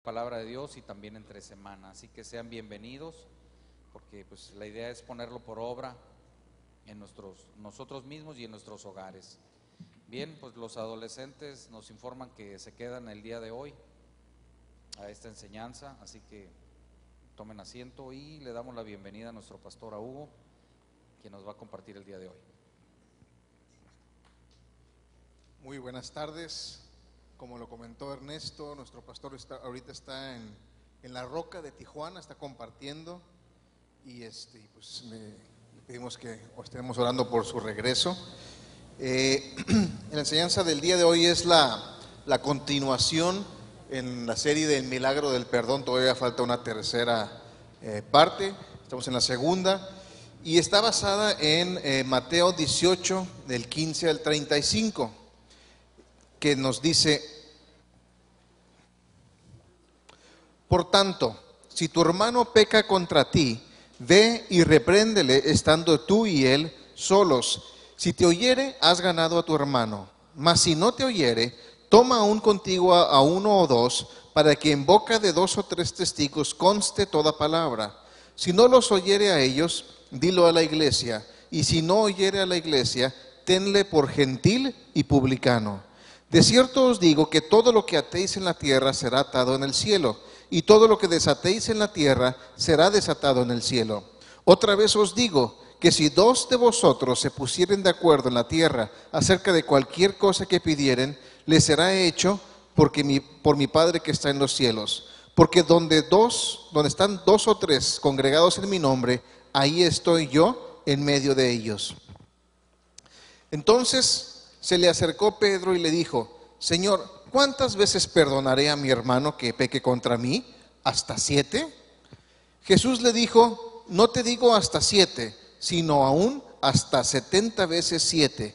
Palabra de Dios y también entre semana, así que sean bienvenidos, porque pues la idea es ponerlo por obra en nosotros mismos y en nuestros hogares. Bien, pues los adolescentes nos informan que se quedan el día de hoy a esta enseñanza, así que tomen asiento y le damos la bienvenida a nuestro pastor, a Hugo, quien nos va a compartir el día de hoy. Muy buenas tardes. Como lo comentó Ernesto, nuestro pastor ahorita está en la Roca de Tijuana, está compartiendo y pues le pedimos que estemos orando por su regreso. La enseñanza del día de hoy es la continuación en la serie del milagro del perdón. Todavía falta una tercera parte, estamos en la segunda y está basada en Mateo 18 del 15 al 35. Que nos dice: por tanto, si tu hermano peca contra ti, ve y repréndele estando tú y él solos. Si te oyere, has ganado a tu hermano. Mas si no te oyere, toma aún contigo a uno o dos, para que en boca de 2 o 3 testigos conste toda palabra. Si no los oyere a ellos, dilo a la iglesia. Y si no oyere a la iglesia, tenle por gentil y publicano. De cierto os digo que todo lo que atéis en la tierra será atado en el cielo, y todo lo que desatéis en la tierra será desatado en el cielo. Otra vez os digo que si 2 de vosotros se pusieren de acuerdo en la tierra acerca de cualquier cosa que pidieren, les será hecho por mi Padre que está en los cielos. Porque donde están 2 o 3 congregados en mi nombre, ahí estoy yo en medio de ellos. Entonces se le acercó Pedro y le dijo: Señor, ¿cuántas veces perdonaré a mi hermano que peque contra mí? ¿Hasta 7? Jesús le dijo: no te digo hasta 7, sino aún hasta 70 veces 7.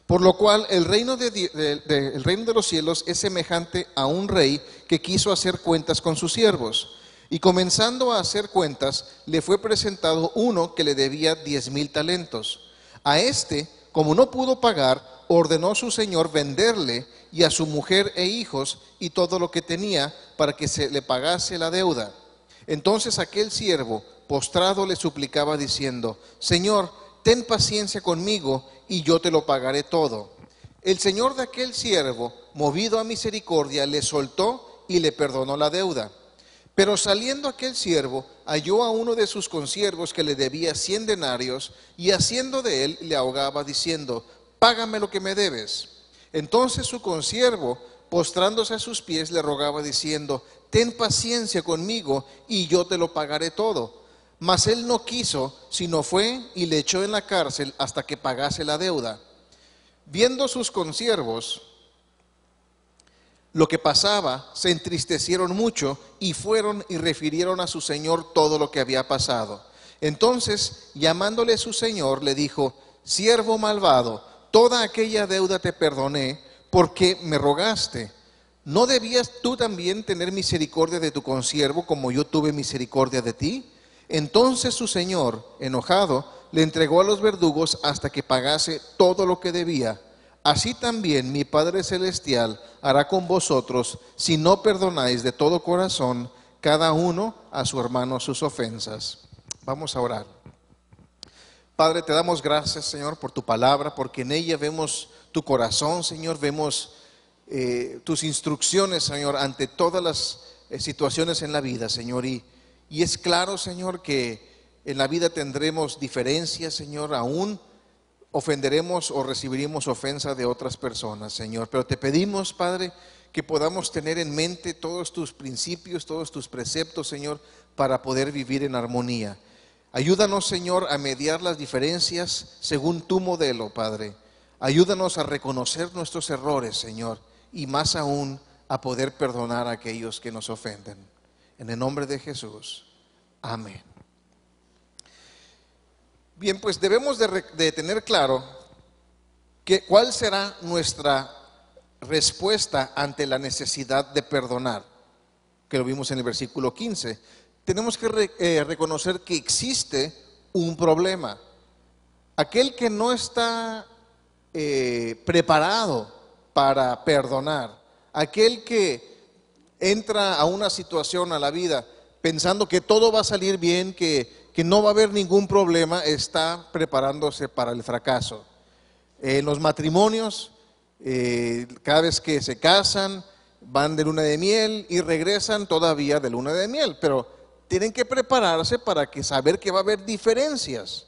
Por lo cual el reino de los cielos es semejante a un rey que quiso hacer cuentas con sus siervos. Y comenzando a hacer cuentas, le fue presentado uno que le debía 10,000 talentos. A este, como no pudo pagar, ordenó su señor venderle y a su mujer e hijos y todo lo que tenía para que se le pagase la deuda. Entonces aquel siervo, postrado, le suplicaba diciendo: Señor, ten paciencia conmigo y yo te lo pagaré todo. El señor de aquel siervo, movido a misericordia, le soltó y le perdonó la deuda. Pero saliendo aquel siervo, halló a uno de sus consiervos que le debía 100 denarios y haciendo de él le ahogaba diciendo: págame lo que me debes. Entonces su consiervo, postrándose a sus pies, le rogaba diciendo: ten paciencia conmigo y yo te lo pagaré todo. Mas él no quiso, sino fue y le echó en la cárcel hasta que pagase la deuda. Viendo sus consiervos lo que pasaba, se entristecieron mucho y fueron y refirieron a su señor todo lo que había pasado. Entonces, llamándole su señor, le dijo: siervo malvado, toda aquella deuda te perdoné porque me rogaste. ¿No debías tú también tener misericordia de tu consiervo como yo tuve misericordia de ti? Entonces su señor, enojado, le entregó a los verdugos hasta que pagase todo lo que debía. Así también mi Padre Celestial hará con vosotros si no perdonáis de todo corazón cada uno a su hermano sus ofensas. Vamos a orar. Padre, te damos gracias, Señor, por tu palabra, porque en ella vemos tu corazón, Señor, vemos tus instrucciones, Señor, ante todas las situaciones en la vida, Señor, y es claro, Señor, que en la vida tendremos diferencias, Señor, aún ofenderemos o recibiremos ofensa de otras personas, Señor, pero te pedimos, Padre, que podamos tener en mente todos tus principios, todos tus preceptos, Señor, para poder vivir en armonía. Ayúdanos, Señor, a mediar las diferencias según tu modelo, Padre. Ayúdanos a reconocer nuestros errores, Señor, y más aún a poder perdonar a aquellos que nos ofenden. En el nombre de Jesús. Amén. Bien, pues debemos de tener claro cuál será nuestra respuesta ante la necesidad de perdonar, que lo vimos en el versículo 15. Tenemos que reconocer que existe un problema. Aquel que no está preparado para perdonar, aquel que entra a una situación, a la vida, pensando que todo va a salir bien, que no va a haber ningún problema, está preparándose para el fracaso. En los matrimonios, cada vez que se casan, van de luna de miel y regresan todavía de luna de miel, pero tienen que prepararse para saber que va a haber diferencias,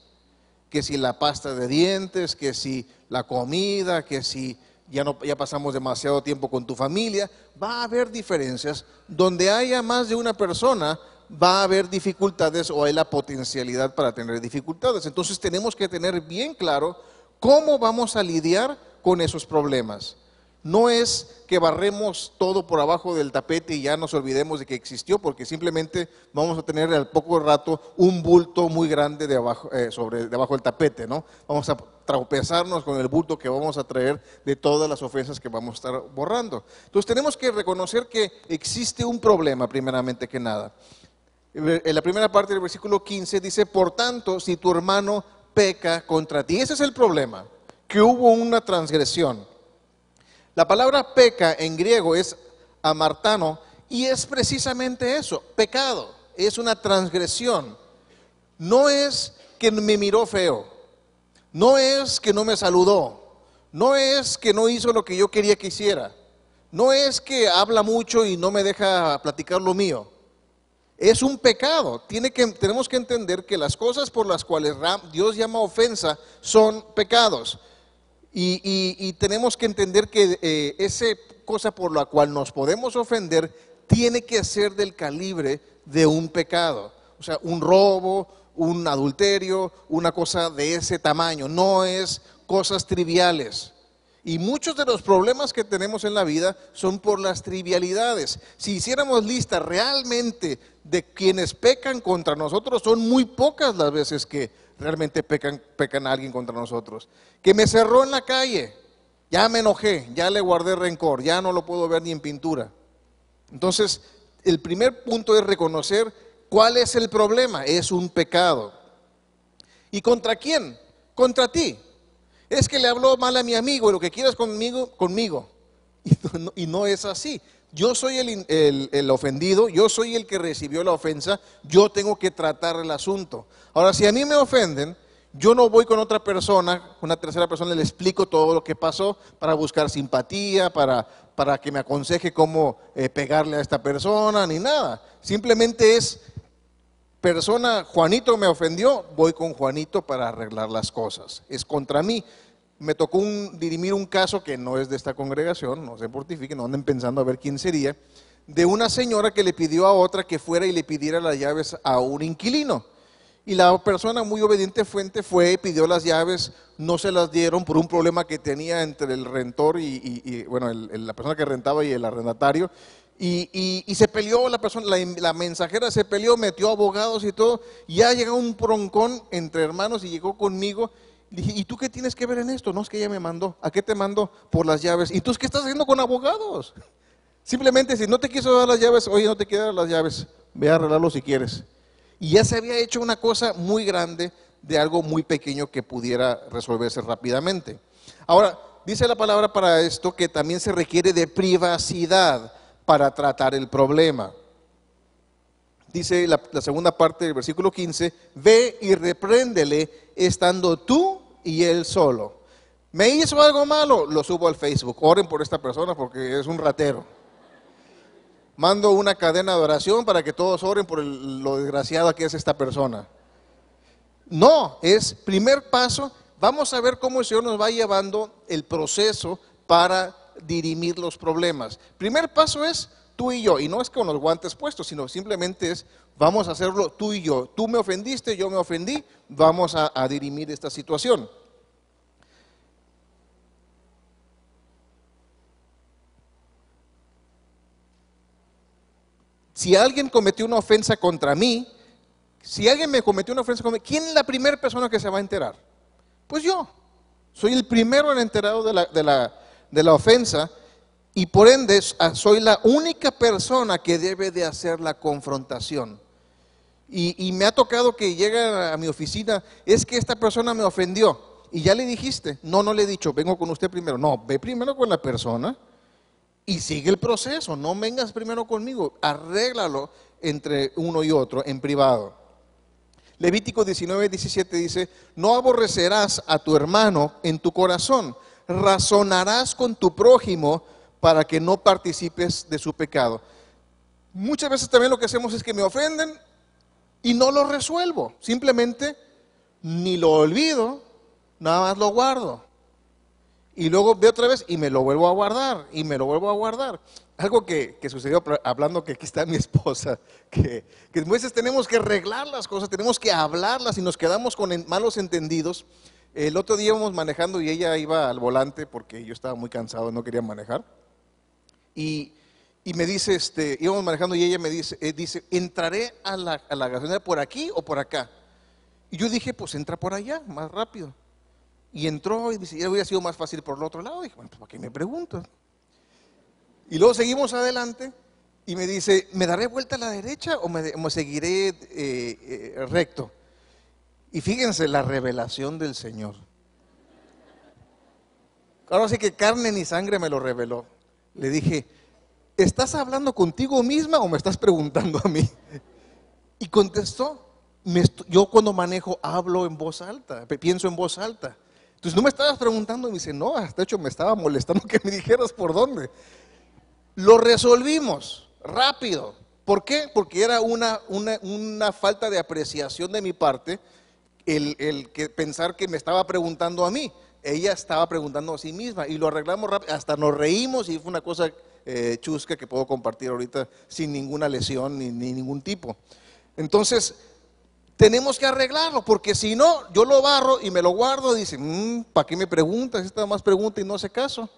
que si la pasta de dientes, que si la comida, que si ya pasamos demasiado tiempo con tu familia, va a haber diferencias. Donde haya más de una persona, va a haber dificultades o hay la potencialidad para tener dificultades. Entonces tenemos que tener bien claro cómo vamos a lidiar con esos problemas. No es que barremos todo por abajo del tapete y ya nos olvidemos de que existió, porque simplemente vamos a tener al poco rato un bulto muy grande debajo del tapete, ¿no? Vamos a tropezarnos con el bulto que vamos a traer de todas las ofensas que vamos a estar borrando. Entonces tenemos que reconocer que existe un problema, primeramente que nada. En la primera parte del versículo 15 dice: por tanto, si tu hermano peca contra ti. Ese es el problema, que hubo una transgresión. La palabra peca en griego es amartano y es precisamente eso, pecado, es una transgresión. No es que me miró feo, no es que no me saludó, no es que no hizo lo que yo quería que hiciera, no es que habla mucho y no me deja platicar lo mío. Es un pecado. Tenemos que entender que las cosas por las cuales Dios llama ofensa son pecados. Y tenemos que entender que esa cosa por la cual nos podemos ofender tiene que ser del calibre de un pecado. O sea, un robo, un adulterio, una cosa de ese tamaño. No es cosas triviales. Y muchos de los problemas que tenemos en la vida son por las trivialidades. Si hiciéramos lista realmente de quienes pecan contra nosotros, son muy pocas las veces que realmente pecan a alguien contra nosotros. Que me cerró en la calle, ya me enojé, ya le guardé rencor, ya no lo puedo ver ni en pintura. Entonces, el primer punto es reconocer cuál es el problema. Es un pecado. ¿Y contra quién? Contra ti. Es que le habló mal a mi amigo y lo que quieras conmigo. Y no es así. Yo soy el ofendido, yo soy el que recibió la ofensa, yo tengo que tratar el asunto. Ahora, si a mí me ofenden, yo no voy con otra persona, una tercera persona, le explico todo lo que pasó para buscar simpatía, para que me aconseje cómo pegarle a esta persona, ni nada. Simplemente es, Juanito me ofendió, voy con Juanito para arreglar las cosas. Es contra mí. Me tocó dirimir un caso que no es de esta congregación, no se mortifiquen, no anden pensando a ver quién sería, de una señora que le pidió a otra que fuera y le pidiera las llaves a un inquilino. Y la persona muy obediente fue, pidió las llaves, no se las dieron por un problema que tenía entre el rentor y la persona que rentaba y el arrendatario. Y se peleó la persona, la mensajera se peleó, metió abogados y todo, y ya llegó un broncón entre hermanos y llegó conmigo. Le dije, ¿y tú qué tienes que ver en esto? No, es que ella me mandó. ¿A qué te mandó? Por las llaves. ¿Y tú qué estás haciendo con abogados? Simplemente si no te quiso dar las llaves, oye, no te quiero dar las llaves, ve a arreglarlo si quieres. Y ya se había hecho una cosa muy grande de algo muy pequeño que pudiera resolverse rápidamente. Ahora, dice la palabra para esto que también se requiere de privacidad para tratar el problema. Dice la segunda parte del versículo 15, ve y repréndele estando tú y él solo. ¿Me hizo algo malo? Lo subo al Facebook. Oren por esta persona porque es un ratero. Mando una cadena de oración para que todos oren por lo desgraciada que es esta persona. No, es primer paso. Vamos a ver cómo el Señor nos va llevando el proceso para dirimir los problemas. Primer paso es tú y yo, y no es con los guantes puestos, sino simplemente es, vamos a hacerlo tú y yo. Tú me ofendiste, yo me ofendí, vamos a dirimir esta situación. Si alguien cometió una ofensa contra mí, si alguien me cometió una ofensa contra mí, ¿quién es la primera persona que se va a enterar? Pues yo. Soy el primero en enterado de la ofensa. Y por ende soy la única persona que debe de hacer la confrontación. Y me ha tocado que llega a mi oficina, es que esta persona me ofendió. ¿Y ya le dijiste? No, no le he dicho, vengo con usted primero. No, ve primero con la persona y sigue el proceso. No vengas primero conmigo, arréglalo entre uno y otro en privado. Levítico 19:17 dice: no aborrecerás a tu hermano en tu corazón, razonarás con tu prójimo para que no participes de su pecado. Muchas veces también lo que hacemos es que me ofenden y no lo resuelvo, simplemente ni lo olvido, nada más lo guardo. Y luego veo otra vez y me lo vuelvo a guardar, y me lo vuelvo a guardar. Algo que sucedió, hablando que aquí está mi esposa, que a veces tenemos que arreglar las cosas, tenemos que hablarlas y nos quedamos con malos entendidos. El otro día íbamos manejando y ella iba al volante porque yo estaba muy cansado, no quería manejar. Y me dice, íbamos manejando y ella me dice, ¿entraré a la gasolinera por aquí o por acá? Y yo dije, pues entra por allá, más rápido. Y entró y dice, ya hubiera sido más fácil por el otro lado. Y dije, bueno, pues ¿para qué me preguntas? Y luego seguimos adelante y me dice, ¿me daré vuelta a la derecha o me seguiré recto? Y fíjense la revelación del Señor. Ahora sí que carne ni sangre me lo reveló. Le dije, ¿estás hablando contigo misma o me estás preguntando a mí? Y contestó, yo cuando manejo hablo en voz alta, pienso en voz alta. Entonces no me estabas preguntando, y me dice, no, hasta hecho me estaba molestando que me dijeras por dónde. Lo resolvimos rápido. ¿Por qué? Porque era una falta de apreciación de mi parte el que pensar que me estaba preguntando a mí. Ella estaba preguntando a sí misma y lo arreglamos rápido, hasta nos reímos y fue una cosa chusca que puedo compartir ahorita sin ninguna lesión ni ningún tipo. Entonces, tenemos que arreglarlo, porque si no, yo lo barro y me lo guardo y dice, ¿para qué me preguntas? Esta más pregunta y no hace caso.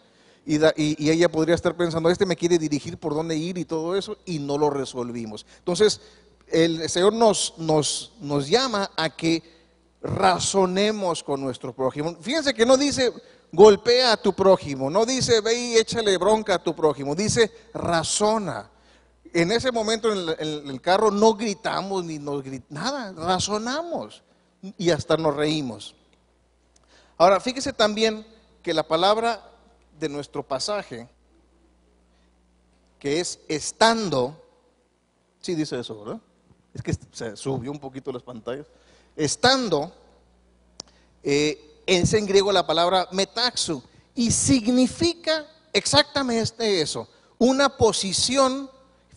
Y ella podría estar pensando, me quiere dirigir por dónde ir y todo eso, y no lo resolvimos. Entonces, el Señor nos llama a que razonemos con nuestro prójimo. Fíjense que no dice, golpea a tu prójimo, no dice, ve y échale bronca a tu prójimo, dice, razona. En ese momento en el carro no gritamos ni nada, razonamos y hasta nos reímos. Ahora, fíjese también que la palabra de nuestro pasaje, que es estando, sí dice eso, ¿verdad? Es que se subió un poquito las pantallas. Estando, es en griego la palabra metaxu y significa exactamente eso, una posición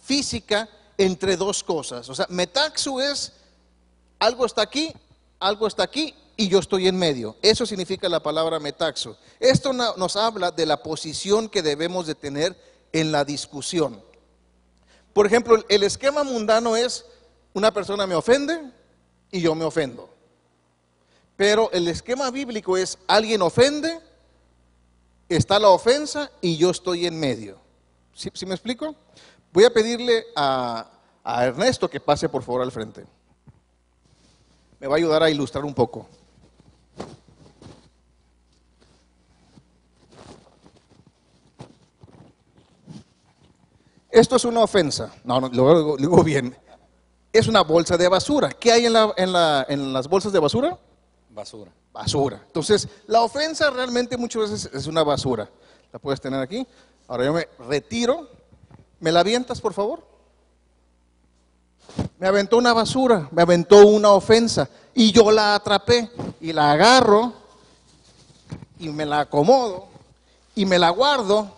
física entre dos cosas. O sea, metaxu es algo está aquí y yo estoy en medio. Eso significa la palabra metaxu. Esto nos habla de la posición que debemos de tener en la discusión. Por ejemplo, el esquema mundano es una persona me ofende y yo me ofendo. Pero el esquema bíblico es alguien ofende, está la ofensa y yo estoy en medio. ¿Sí me explico? Voy a pedirle a Ernesto que pase por favor al frente. Me va a ayudar a ilustrar un poco. Esto es una ofensa. No, lo digo bien. Es una bolsa de basura. ¿Qué hay en las bolsas de basura? Basura. Basura. Entonces, la ofensa realmente muchas veces es una basura. La puedes tener aquí. Ahora yo me retiro. ¿Me la avientas, por favor? Me aventó una basura, me aventó una ofensa y yo la atrapé y la agarro y me la acomodo y me la guardo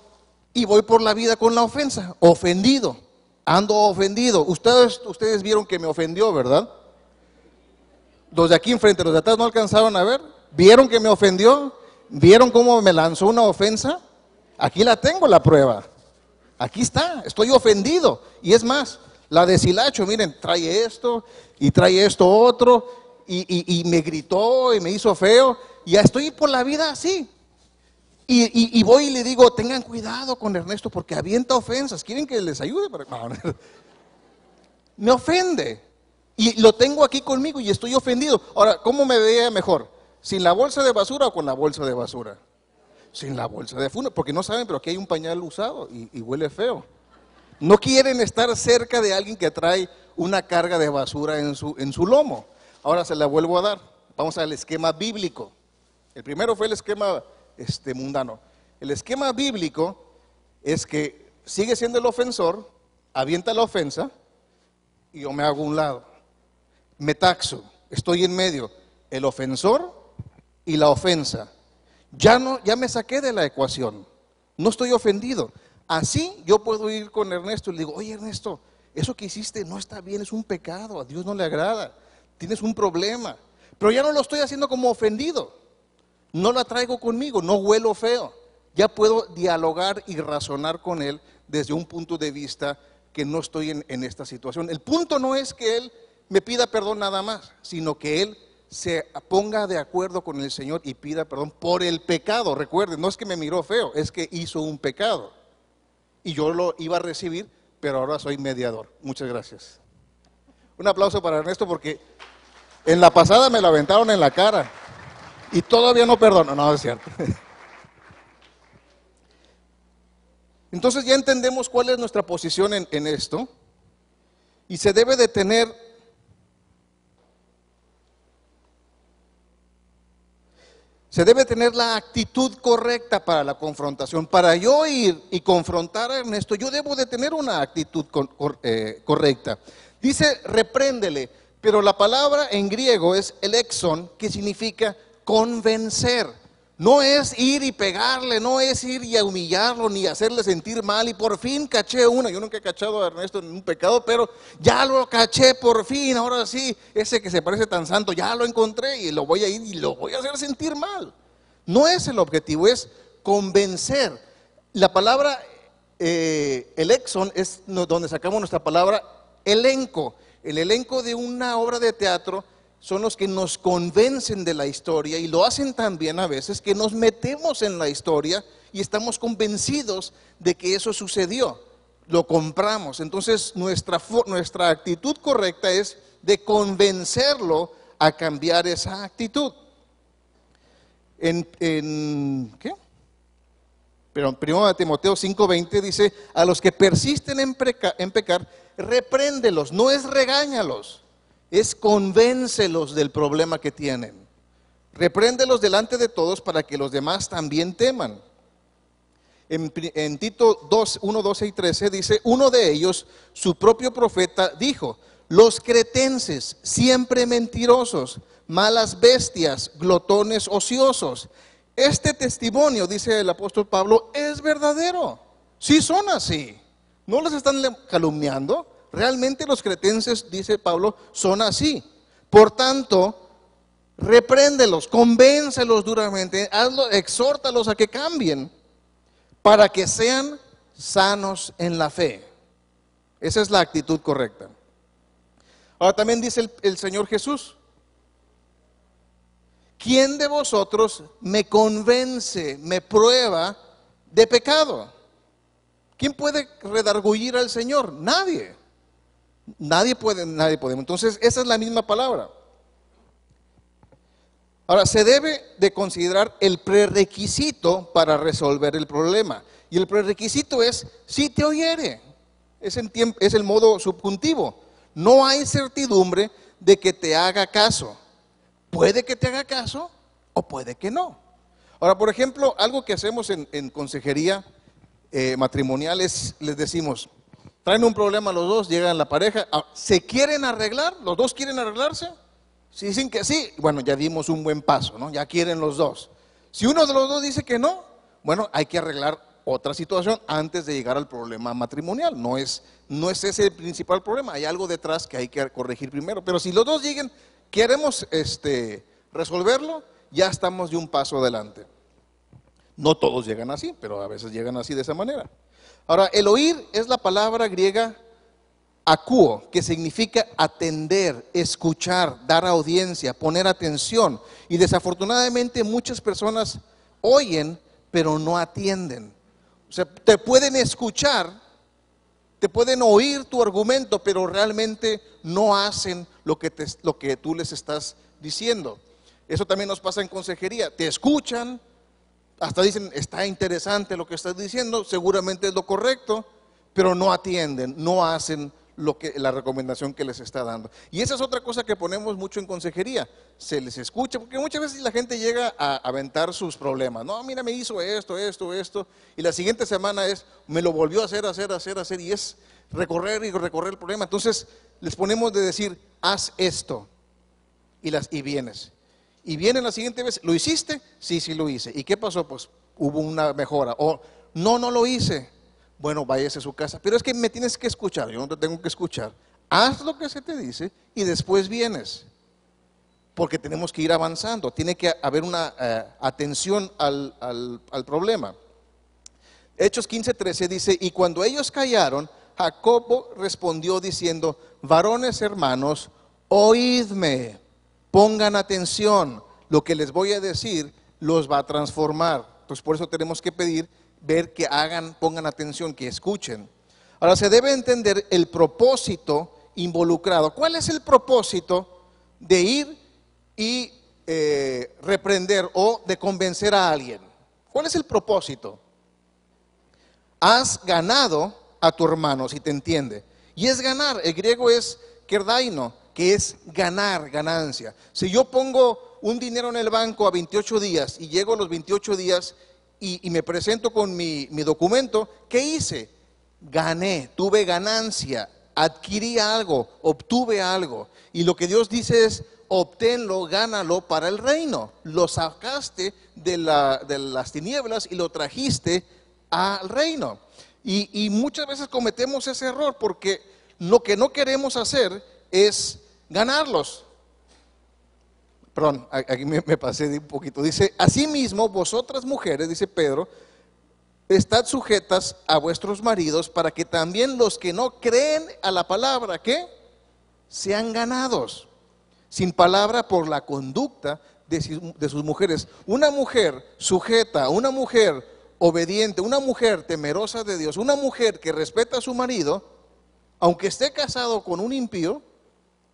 y voy por la vida con la ofensa, ofendido, ando ofendido. Ustedes vieron que me ofendió, ¿verdad? Los de aquí enfrente, los de atrás no alcanzaron a ver. ¿Vieron que me ofendió? ¿Vieron cómo me lanzó una ofensa? Aquí la tengo la prueba. Aquí está, estoy ofendido. Y es más, la deshilacho, miren, trae esto y trae esto otro y me gritó y me hizo feo. Y ya estoy por la vida así. Y voy y le digo, tengan cuidado con Ernesto porque avienta ofensas. ¿Quieren que les ayude? No. Me ofende. Y lo tengo aquí conmigo y estoy ofendido. Ahora, ¿cómo me veía mejor? ¿Sin la bolsa de basura o con la bolsa de basura? Sin la bolsa de basura, porque no saben, pero aquí hay un pañal usado y huele feo. No quieren estar cerca de alguien que trae una carga de basura en su lomo. Ahora se la vuelvo a dar. Vamos al esquema bíblico. El primero fue el esquema mundano. El esquema bíblico es que sigue siendo el ofensor, avienta la ofensa y yo me hago a un lado. Me taxo, estoy en medio, el ofensor y la ofensa. Ya me saqué de la ecuación, no estoy ofendido. Así yo puedo ir con Ernesto y le digo, oye Ernesto, eso que hiciste no está bien, es un pecado, a Dios no le agrada, tienes un problema. Pero ya no lo estoy haciendo como ofendido, no la traigo conmigo, no huelo feo. Ya puedo dialogar y razonar con él desde un punto de vista que no estoy en esta situación. El punto no es que él me pida perdón nada más, sino que él se ponga de acuerdo con el Señor y pida perdón por el pecado. Recuerden, no es que me miró feo, es que hizo un pecado. Y yo lo iba a recibir, pero ahora soy mediador. Muchas gracias. Un aplauso para Ernesto porque en la pasada me lo aventaron en la cara y todavía no perdono. No, es cierto. Entonces ya entendemos cuál es nuestra posición en esto y se debe de tener la actitud correcta para la confrontación. Para yo ir y confrontar a Ernesto, yo debo de tener una actitud correcta. Dice, repréndele, pero la palabra en griego es elexon, que significa convencer. No es ir y pegarle, no es ir y a humillarlo, ni hacerle sentir mal. Y por fin caché una, yo nunca he cachado a Ernesto en un pecado, pero ya lo caché por fin, ahora sí, ese que se parece tan santo, ya lo encontré y lo voy a ir y lo voy a hacer sentir mal. No es el objetivo, es convencer. La palabra elexon es donde sacamos nuestra palabra elenco. El elenco de una obra de teatro son los que nos convencen de la historia y lo hacen tan bien a veces que nos metemos en la historia y estamos convencidos de que eso sucedió, lo compramos. Entonces nuestra actitud correcta es de convencerlo a cambiar esa actitud. ¿Qué? Pero en 1 Timoteo 5:20 dice, a los que persisten en pecar, repréndelos, no es regáñalos, es convéncelos del problema que tienen. Repréndelos delante de todos para que los demás también teman. En Tito 2, 1, 12 y 13 dice, uno de ellos, su propio profeta, dijo, los cretenses, siempre mentirosos, malas bestias, glotones ociosos. Este testimonio, dice el apóstol Pablo, es verdadero. Sí son así, no les están calumniando. Realmente los cretenses, dice Pablo, son así. Por tanto, repréndelos, convéncelos duramente, exhórtalos a que cambien para que sean sanos en la fe. Esa es la actitud correcta. Ahora también dice el Señor Jesús, ¿quién de vosotros me convence, me prueba de pecado? ¿Quién puede redarguir al Señor? Nadie. Nadie puede. Entonces, esa es la misma palabra. Ahora, se debe de considerar el prerequisito para resolver el problema. Y el prerequisito es, si te oyere. Es el modo subjuntivo. No hay certidumbre de que te haga caso. Puede que te haga caso o puede que no. Ahora, por ejemplo, algo que hacemos en consejería matrimonial es, les decimos, traen un problema los dos, llegan la pareja, ¿se quieren arreglar? ¿Los dos quieren arreglarse? Si dicen que sí, bueno, ya dimos un buen paso, ¿no? Ya quieren los dos. Si uno de los dos dice que no, bueno, hay que arreglar otra situación antes de llegar al problema matrimonial. No es ese el principal problema, hay algo detrás que hay que corregir primero. Pero si los dos lleguen, queremos resolverlo, ya estamos de un paso adelante. No todos llegan así, pero a veces llegan así de esa manera. Ahora, el oír es la palabra griega akuo, que significa atender, escuchar, dar audiencia, poner atención. Y desafortunadamente muchas personas oyen, pero no atienden. O sea, te pueden escuchar, te pueden oír tu argumento, pero realmente no hacen lo que tú les estás diciendo. Eso también nos pasa en consejería. Te escuchan, hasta dicen, está interesante lo que estás diciendo, seguramente es lo correcto, pero no atienden, no hacen la recomendación que les está dando. Y esa es otra cosa que ponemos mucho en consejería, se les escucha, porque muchas veces la gente llega a aventar sus problemas. No, mira, me hizo esto, y la siguiente semana me lo volvió a hacer, y es recorrer el problema. Entonces les ponemos de decir, haz esto, y vienes. Y viene la siguiente vez, ¿lo hiciste? Sí, lo hice. ¿Y qué pasó? Pues hubo una mejora. O no lo hice. Bueno, váyase a su casa. Pero es que me tienes que escuchar, yo no te tengo que escuchar. Haz lo que se te dice y después vienes. Porque tenemos que ir avanzando. Tiene que haber una atención al problema. Hechos 15:13 dice, y cuando ellos callaron, Jacobo respondió diciendo, varones hermanos, oídme. Pongan atención, lo que les voy a decir los va a transformar. Entonces por eso tenemos que pedir, ver que pongan atención, que escuchen. Ahora se debe entender el propósito involucrado. ¿Cuál es el propósito de ir y reprender o de convencer a alguien? ¿Cuál es el propósito? Has ganado a tu hermano, si te entiende. Y es ganar, el griego es kerdaino, que es ganar, ganancia. Si yo pongo un dinero en el banco a 28 días y llego a los 28 días y me presento con mi documento, ¿qué hice? Gané, tuve ganancia, adquirí algo, obtuve algo. Y lo que Dios dice es, obténlo, gánalo para el reino. Lo sacaste de las tinieblas y lo trajiste al reino. Y muchas veces cometemos ese error porque lo que no queremos hacer es ganarlos. Perdón, aquí me pasé de un poquito. Dice, asimismo, vosotras mujeres, dice Pedro, estad sujetas a vuestros maridos para que también los que no creen a la palabra, ¿qué? Sean ganados, sin palabra por la conducta de sus mujeres. Una mujer sujeta, una mujer obediente, una mujer temerosa de Dios, una mujer que respeta a su marido, aunque esté casado con un impío,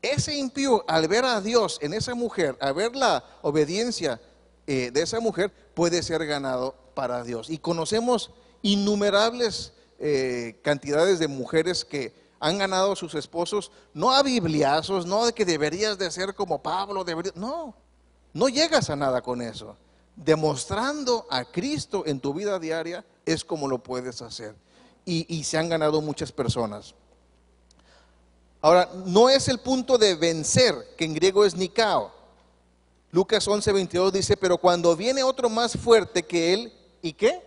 ese impío al ver a Dios en esa mujer, al ver la obediencia de esa mujer, puede ser ganado para Dios. Y conocemos innumerables cantidades de mujeres que han ganado a sus esposos, no a bibliazos, no de que deberías de ser como Pablo, no llegas a nada con eso. Demostrando a Cristo en tu vida diaria es como lo puedes hacer. Y se han ganado muchas personas. Ahora, no es el punto de vencer, que en griego es nikao. Lucas 11:22 dice, pero cuando viene otro más fuerte que él, ¿y qué?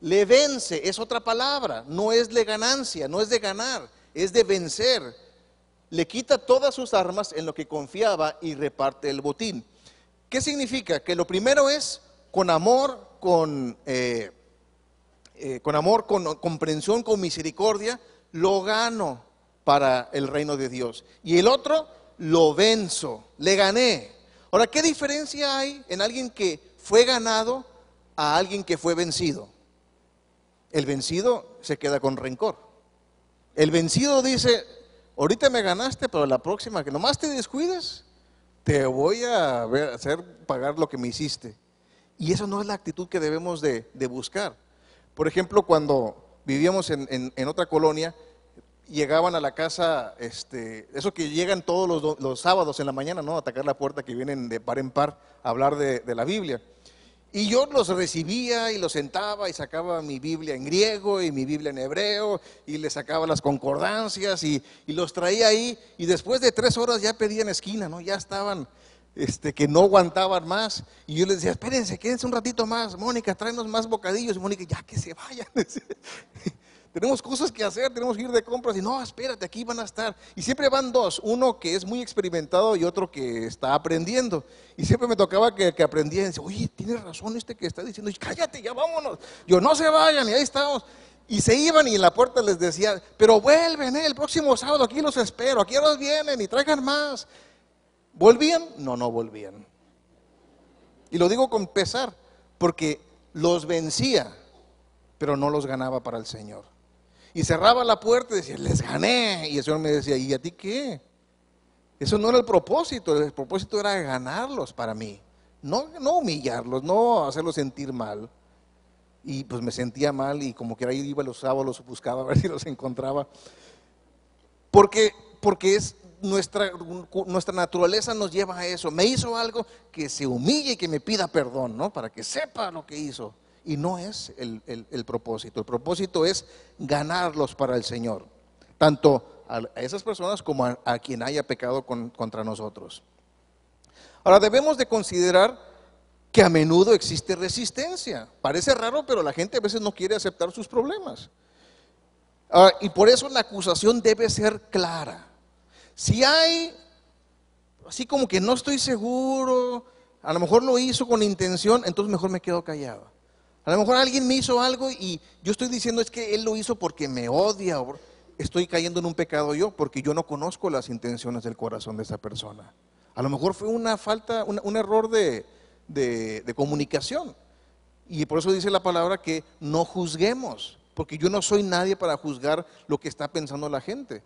Le vence, es otra palabra, no es de ganancia, no es de ganar, es de vencer. Le quita todas sus armas en lo que confiaba y reparte el botín. ¿Qué significa? Que lo primero es con amor, con comprensión, con misericordia, lo gano para el reino de Dios. Y el otro, lo venzo, le gané. Ahora, ¿qué diferencia hay en alguien que fue ganado a alguien que fue vencido? El vencido se queda con rencor. El vencido dice, ahorita me ganaste, pero la próxima que nomás te descuides, te voy a hacer pagar lo que me hiciste. Y eso no es la actitud que debemos de buscar. Por ejemplo, cuando vivíamos en otra colonia, llegaban a la casa, eso que llegan todos los sábados en la mañana, ¿no? A atacar la puerta, que vienen de par en par a hablar de la Biblia. Y yo los recibía y los sentaba y sacaba mi Biblia en griego y mi Biblia en hebreo y les sacaba las concordancias y los traía ahí, y después de 3 horas ya pedían esquina, ¿no? Ya estaban, que no aguantaban más, y yo les decía, espérense, quédense un ratito más, Mónica, tráenos más bocadillos, y Mónica, ya que se vayan. Tenemos cosas que hacer, tenemos que ir de compras. Y no, espérate, aquí van a estar. Y siempre van dos, uno que es muy experimentado y otro que está aprendiendo. Y siempre me tocaba que aprendía y decía, oye, tienes razón que está diciendo. Y cállate, ya vámonos. Yo, no se vayan, y ahí estamos. Y se iban, y en la puerta les decía, pero vuelven, el próximo sábado aquí los espero, aquí ahora vienen y traigan más. ¿Volvían? No volvían. Y lo digo con pesar, porque los vencía, pero no los ganaba para el Señor. Y cerraba la puerta y decía, les gané. Y el Señor me decía, ¿y a ti qué? Eso no era el propósito era ganarlos para mí. No humillarlos, no hacerlos sentir mal. Y pues me sentía mal, y como que ahí iba los sábados, los buscaba a ver si los encontraba. porque es nuestra naturaleza nos lleva a eso. Me hizo algo, que se humille y que me pida perdón, ¿no? Para que sepa lo que hizo. Y no es el propósito. El propósito es ganarlos para el Señor, tanto a esas personas como a quien haya pecado contra nosotros. Ahora debemos de considerar que a menudo existe resistencia. Parece raro, pero la gente a veces no quiere aceptar sus problemas. Y por eso la acusación debe ser clara. Si hay, así como que no estoy seguro, a lo mejor lo hizo con intención, entonces mejor me quedo callado. A lo mejor alguien me hizo algo y yo estoy diciendo es que él lo hizo porque me odia, o estoy cayendo en un pecado yo, porque yo no conozco las intenciones del corazón de esa persona. A lo mejor fue una falta, un error de comunicación. Y por eso dice la palabra que no juzguemos, porque yo no soy nadie para juzgar lo que está pensando la gente.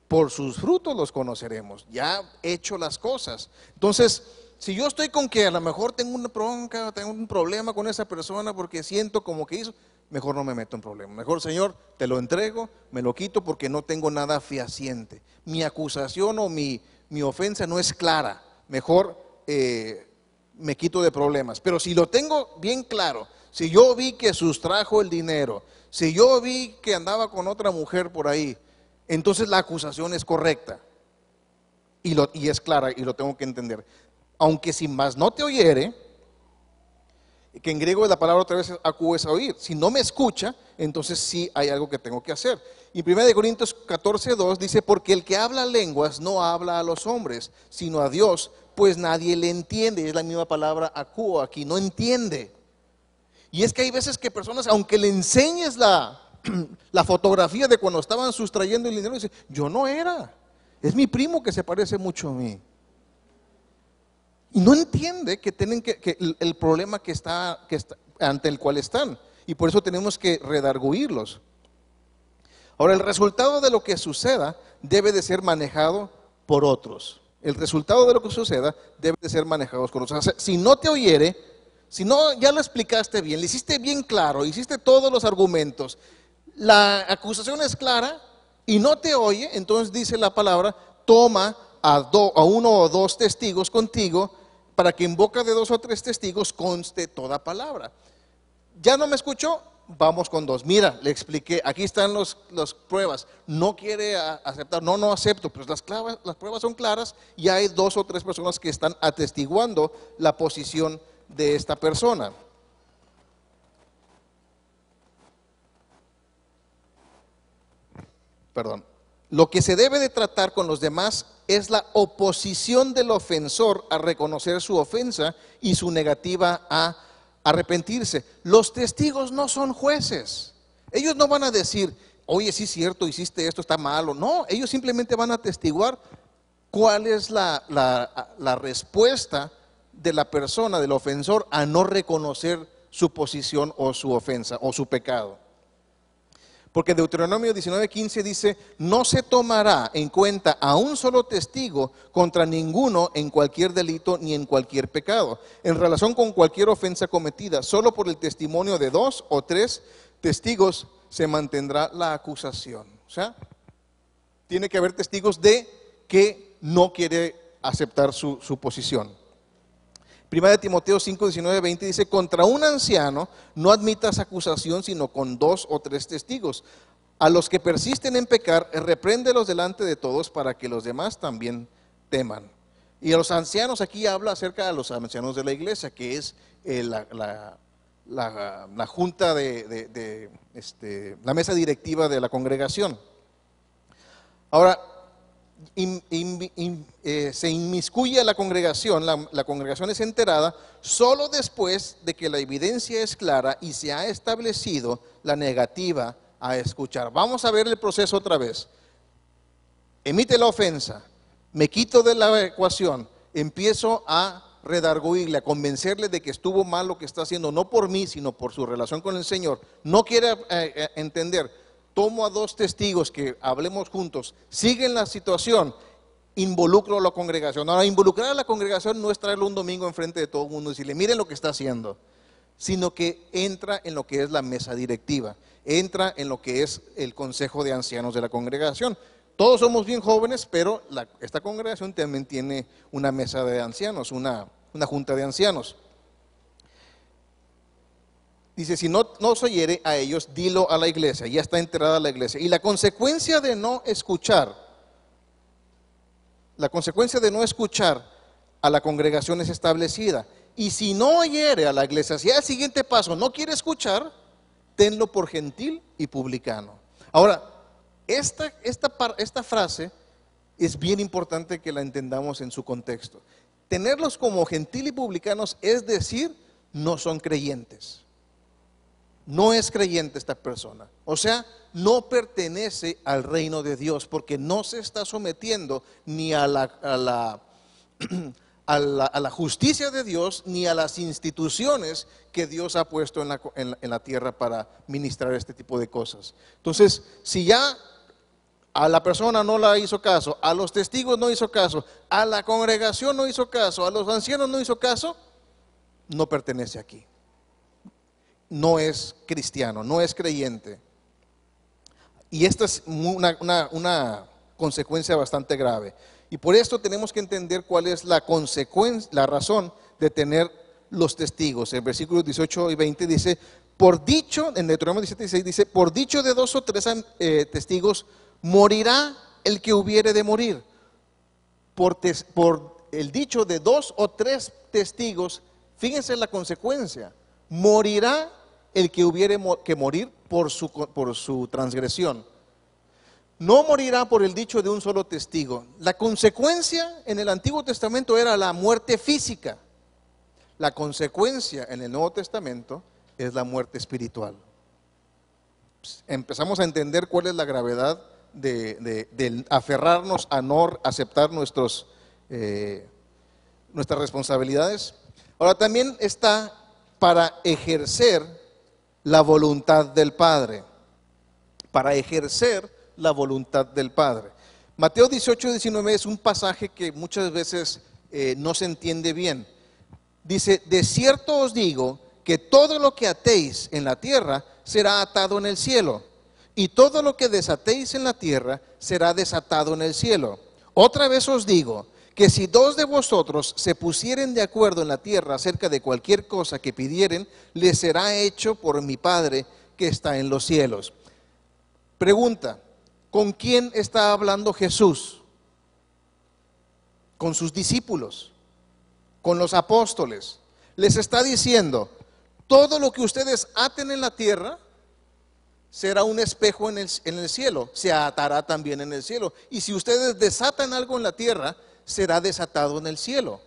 Por sus frutos los conoceremos, ya he hecho las cosas. Entonces, si yo estoy con que a lo mejor tengo una bronca, tengo un problema con esa persona porque siento como que hizo, mejor no me meto en problema. Mejor, Señor, te lo entrego, me lo quito porque no tengo nada fehaciente. Mi acusación o mi ofensa no es clara. Mejor me quito de problemas. Pero si lo tengo bien claro, si yo vi que sustrajo el dinero, si yo vi que andaba con otra mujer por ahí, entonces la acusación es correcta y es clara y lo tengo que entender. Aunque si más no te oyere, que en griego la palabra otra vez acu es a oír. Si no me escucha, entonces sí hay algo que tengo que hacer. Y 1 Corintios 14:2 dice, porque el que habla lenguas no habla a los hombres, sino a Dios, pues nadie le entiende. Es la misma palabra acu aquí, no entiende. Y es que hay veces que personas, aunque le enseñes la fotografía de cuando estaban sustrayendo el dinero, dicen, yo no era, es mi primo que se parece mucho a mí. Y no entiende que tienen que el problema que está ante el cual están. Y por eso tenemos que redarguirlos. Ahora, el resultado de lo que suceda debe de ser manejado por otros. El resultado de lo que suceda debe de ser manejado por otros. O sea, si no te oyere, si no ya lo explicaste bien, le hiciste bien claro, hiciste todos los argumentos, la acusación es clara y no te oye, entonces dice la palabra, toma a uno o dos testigos contigo, para que en boca de 2 o 3 testigos conste toda palabra. ¿Ya no me escuchó? Vamos con 2. Mira, le expliqué, aquí están las pruebas. No quiere aceptar, no acepto, pues las pruebas son claras y hay 2 o 3 personas que están atestiguando la posición de esta persona. Perdón. Lo que se debe de tratar con los demás es la oposición del ofensor a reconocer su ofensa y su negativa a arrepentirse. Los testigos no son jueces. Ellos no van a decir, oye, sí es cierto, hiciste esto, está malo. No, ellos simplemente van a atestiguar cuál es la respuesta de la persona, del ofensor, a no reconocer su posición o su ofensa o su pecado. Porque Deuteronomio 19:15 dice, no se tomará en cuenta a un solo testigo contra ninguno en cualquier delito ni en cualquier pecado, en relación con cualquier ofensa cometida. Solo por el testimonio de 2 o 3 testigos se mantendrá la acusación. O sea, tiene que haber testigos de que no quiere aceptar su posición. 1 Timoteo 5:19-20 dice, contra un anciano no admitas acusación sino con 2 o 3 testigos. A los que persisten en pecar, repréndelos delante de todos para que los demás también teman. Y a los ancianos, aquí habla acerca de los ancianos de la iglesia, que es la junta la mesa directiva de la congregación. Ahora, se inmiscuye a la congregación, la congregación es enterada solo después de que la evidencia es clara y se ha establecido la negativa a escuchar. Vamos a ver el proceso otra vez. Emite la ofensa, me quito de la ecuación, empiezo a redarguirle, a convencerle de que estuvo mal lo que está haciendo, no por mí, sino por su relación con el Señor. No quiere entender. Tomo a 2 testigos que hablemos juntos, siguen la situación, involucro a la congregación. Ahora, involucrar a la congregación no es traerlo un domingo enfrente de todo el mundo y decirle, miren lo que está haciendo, sino que entra en lo que es la mesa directiva, entra en lo que es el consejo de ancianos de la congregación. Todos somos bien jóvenes, pero esta congregación también tiene una mesa de ancianos, una junta de ancianos. Dice, si no se oyere a ellos, dilo a la iglesia. Ya está enterrada la iglesia. Y la consecuencia de no escuchar a la congregación es establecida. Y si no oyere a la iglesia, si al siguiente paso no quiere escuchar, tenlo por gentil y publicano. Ahora, esta frase es bien importante que la entendamos en su contexto. Tenerlos como gentil y publicanos es decir, no son creyentes. No es creyente esta persona. O sea, no pertenece al reino de Dios porque no se está sometiendo ni a la justicia de Dios ni a las instituciones que Dios ha puesto en la tierra para ministrar este tipo de cosas. Entonces, si ya a la persona no la hizo caso, a los testigos no hizo caso, a la congregación no hizo caso, a los ancianos no hizo caso, no pertenece aquí. No es cristiano, no es creyente. Y esta es una consecuencia bastante grave. Y por esto tenemos que entender cuál es la consecuencia, la razón de tener los testigos. En versículos 18 y 20 dice, por dicho, en Deuteronomio 17:16 dice, por dicho de 2 o 3 testigos, morirá el que hubiere de morir. Por el dicho de 2 o 3 testigos, fíjense la consecuencia. Morirá el que hubiere que morir por su transgresión. No morirá por el dicho de un solo testigo. La consecuencia en el Antiguo Testamento era la muerte física. La consecuencia en el Nuevo Testamento es la muerte espiritual. Empezamos a entender cuál es la gravedad de aferrarnos a no aceptar nuestras responsabilidades. Ahora también está para ejercer la voluntad del Padre. Para ejercer la voluntad del Padre. Mateo 18:19 es un pasaje que muchas veces no se entiende bien. Dice, de cierto os digo que todo lo que atéis en la tierra será atado en el cielo, y todo lo que desatéis en la tierra será desatado en el cielo. Otra vez os digo que si 2 de vosotros se pusieren de acuerdo en la tierra acerca de cualquier cosa que pidieren, les será hecho por mi Padre que está en los cielos. Pregunta, ¿con quién está hablando Jesús? Con sus discípulos, con los apóstoles. Les está diciendo, todo lo que ustedes aten en la tierra será un espejo en el cielo, se atará también en el cielo. Y si ustedes desatan algo en la tierra, será desatado en el cielo.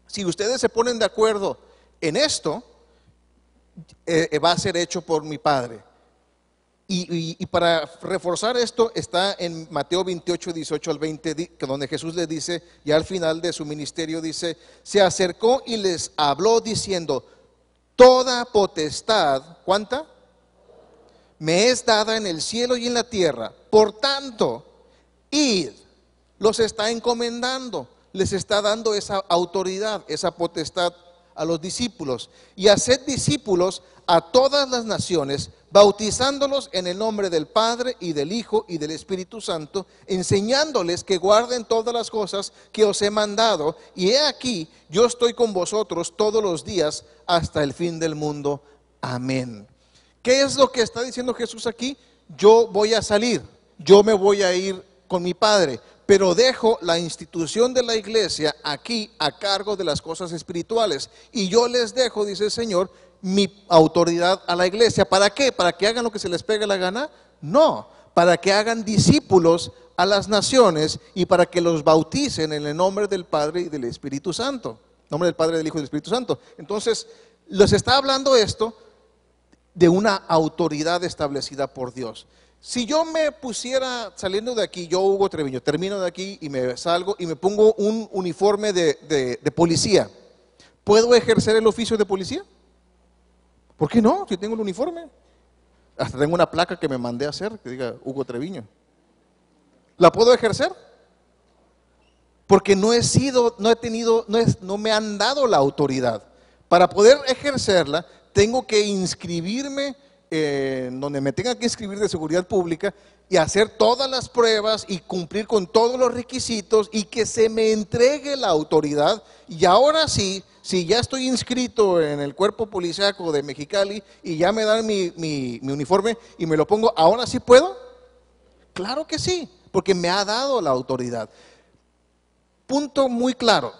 Si ustedes se ponen de acuerdo en esto, va a ser hecho por mi Padre. Y para reforzar esto está en Mateo 28:18 al 20, donde Jesús les dice, ya al final de su ministerio dice, se acercó y les habló diciendo, toda potestad, ¿cuánta? Me es dada en el cielo y en la tierra. Por tanto, id. Los está encomendando, les está dando esa autoridad, esa potestad a los discípulos. Y haced discípulos a todas las naciones, bautizándolos en el nombre del Padre y del Hijo y del Espíritu Santo, enseñándoles que guarden todas las cosas que os he mandado. Y he aquí, yo estoy con vosotros todos los días hasta el fin del mundo. Amén. ¿Qué es lo que está diciendo Jesús aquí? Yo voy a salir, yo me voy a ir con mi Padre, pero dejo la institución de la iglesia aquí a cargo de las cosas espirituales. Y yo les dejo, dice el Señor, mi autoridad a la iglesia. ¿Para qué? ¿Para que hagan lo que se les pegue la gana? No, para que hagan discípulos a las naciones y para que los bauticen en el nombre del Padre y del Espíritu Santo. Nombre del Padre, del Hijo y del Espíritu Santo. Entonces, les está hablando esto de una autoridad establecida por Dios. Si yo me pusiera, saliendo de aquí, yo Hugo Treviño, termino de aquí y me salgo y me pongo un uniforme de policía, ¿puedo ejercer el oficio de policía? ¿Por qué no? Si tengo el uniforme. Hasta tengo una placa que me mandé a hacer que diga Hugo Treviño. ¿La puedo ejercer? Porque no me han dado la autoridad. Para poder ejercerla, tengo que inscribirme donde me tenga que inscribir de seguridad pública, y hacer todas las pruebas y cumplir con todos los requisitos y que se me entregue la autoridad. Y ahora sí, si ya estoy inscrito en el cuerpo policíaco de Mexicali y ya me dan mi uniforme y me lo pongo, ¿ahora sí puedo? Claro que sí, porque me ha dado la autoridad. Punto muy claro,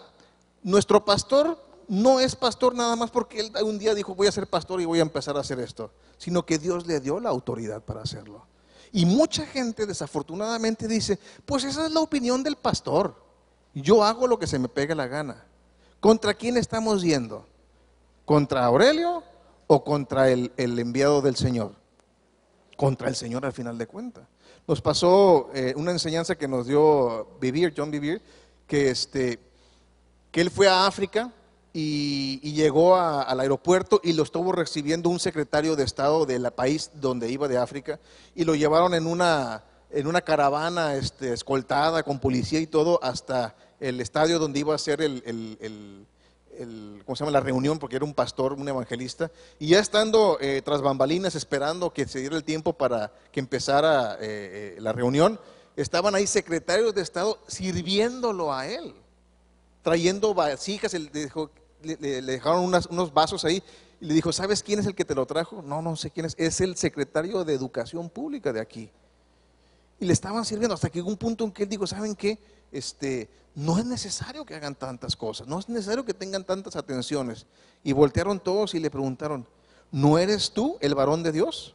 nuestro pastor no es pastor nada más porque él un día dijo voy a ser pastor y voy a empezar a hacer esto, sino que Dios le dio la autoridad para hacerlo. Y mucha gente desafortunadamente dice, pues esa es la opinión del pastor, yo hago lo que se me pegue la gana. ¿Contra quién estamos yendo? ¿Contra Aurelio o contra el enviado del Señor? Contra el Señor al final de cuentas. Nos pasó una enseñanza que nos dio John Bevere, que él fue a África y llegó al aeropuerto y lo estuvo recibiendo un secretario de Estado del país donde iba de África y lo llevaron en una caravana escoltada con policía y todo hasta el estadio donde iba a ser ¿cómo se llama? La reunión, porque era un pastor, un evangelista, y ya estando tras bambalinas esperando que se diera el tiempo para que empezara la reunión, estaban ahí secretarios de Estado sirviéndolo a él, trayendo vasijas, le dejaron unos vasos ahí, y le dijo, ¿sabes quién es el que te lo trajo? No sé quién es el secretario de Educación Pública de aquí. Y le estaban sirviendo hasta que llegó un punto en que él dijo, ¿saben qué? No es necesario que hagan tantas cosas, no es necesario que tengan tantas atenciones. Y voltearon todos y le preguntaron, ¿no eres tú el varón de Dios?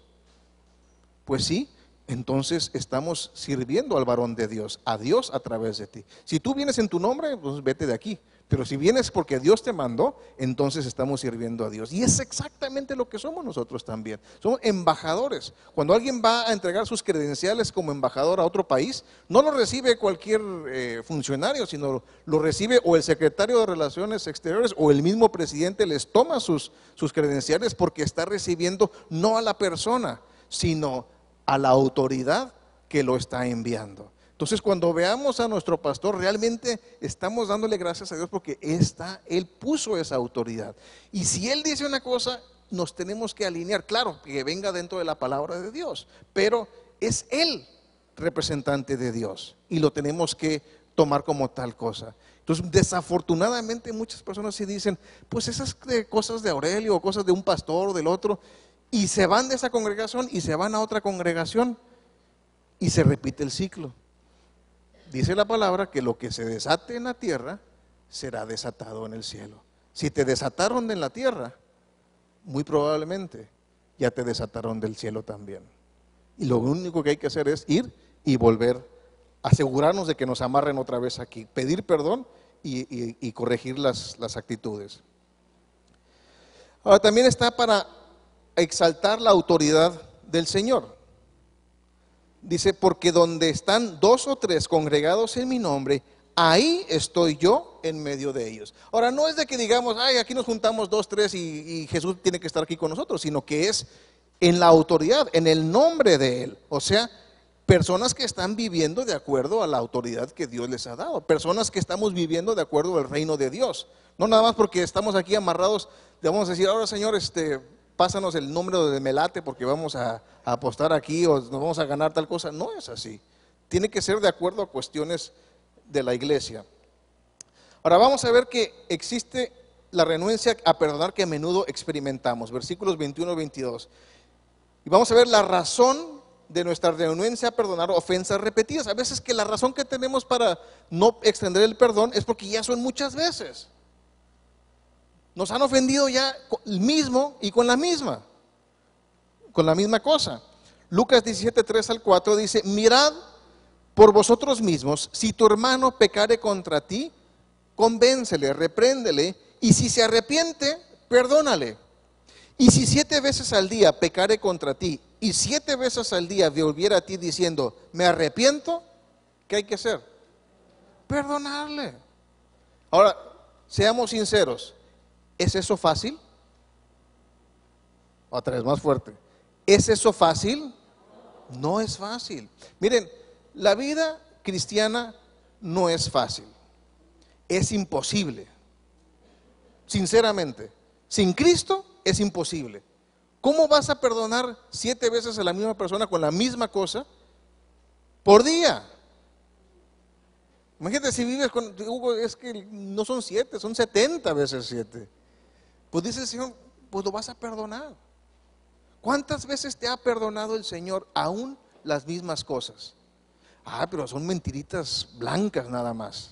Pues sí, entonces estamos sirviendo al varón de Dios, a Dios a través de ti. Si tú vienes en tu nombre, pues vete de aquí. Pero si vienes porque Dios te mandó, entonces estamos sirviendo a Dios. Y es exactamente lo que somos nosotros también. Somos embajadores. Cuando alguien va a entregar sus credenciales como embajador a otro país, no lo recibe cualquier funcionario, sino lo recibe o el secretario de Relaciones Exteriores o el mismo presidente les toma sus credenciales porque está recibiendo no a la persona, sino a la autoridad que lo está enviando. Entonces, cuando veamos a nuestro pastor, realmente estamos dándole gracias a Dios porque Él puso esa autoridad. Y si Él dice una cosa, nos tenemos que alinear, claro, que venga dentro de la palabra de Dios, pero es Él representante de Dios y lo tenemos que tomar como tal cosa. Entonces, desafortunadamente muchas personas sí dicen, pues esas cosas de Aurelio o cosas de un pastor o del otro, y se van de esa congregación y se van a otra congregación y se repite el ciclo. Dice la palabra que lo que se desate en la tierra será desatado en el cielo. Si te desataron en la tierra, muy probablemente ya te desataron del cielo también. Y lo único que hay que hacer es ir y volver, asegurarnos de que nos amarren otra vez aquí, pedir perdón y corregir las actitudes. Ahora también está para exaltar la autoridad del Señor. Dice, porque donde están 2 o 3 congregados en mi nombre, ahí estoy yo en medio de ellos. Ahora, no es de que digamos, ay, aquí nos juntamos 2, 3 y Jesús tiene que estar aquí con nosotros, sino que es en la autoridad, en el nombre de Él. O sea, personas que están viviendo de acuerdo a la autoridad que Dios les ha dado. Personas que estamos viviendo de acuerdo al reino de Dios. No nada más porque estamos aquí amarrados, le vamos a decir, ahora Señor, pásanos el número de Melate porque vamos a apostar aquí o nos vamos a ganar tal cosa. No es así. Tiene que ser de acuerdo a cuestiones de la iglesia. Ahora vamos a ver que existe la renuencia a perdonar que a menudo experimentamos. Versículos 21-22. Y vamos a ver la razón de nuestra renuencia a perdonar ofensas repetidas. A veces que la razón que tenemos para no extender el perdón es porque ya son muchas veces. Nos han ofendido ya el mismo y con la misma cosa. Lucas 17:3-4 dice, mirad por vosotros mismos, si tu hermano pecare contra ti, convéncele, repréndele, y si se arrepiente, perdónale. Y si 7 veces al día pecare contra ti, y 7 veces al día volviera a ti diciendo, me arrepiento, ¿qué hay que hacer? Perdonarle. Ahora, seamos sinceros. ¿Es eso fácil? Otra vez más fuerte. ¿Es eso fácil? No es fácil. Miren, la vida cristiana no es fácil. Es imposible. Sinceramente, sin Cristo es imposible. ¿Cómo vas a perdonar 7 veces a la misma persona con la misma cosa por día. Imagínate si vives con, Hugo, es que no son 7, son 70 veces 7. Pues dice el Señor, pues lo vas a perdonar. ¿Cuántas veces te ha perdonado el Señor aún las mismas cosas? Pero son mentiritas blancas nada más.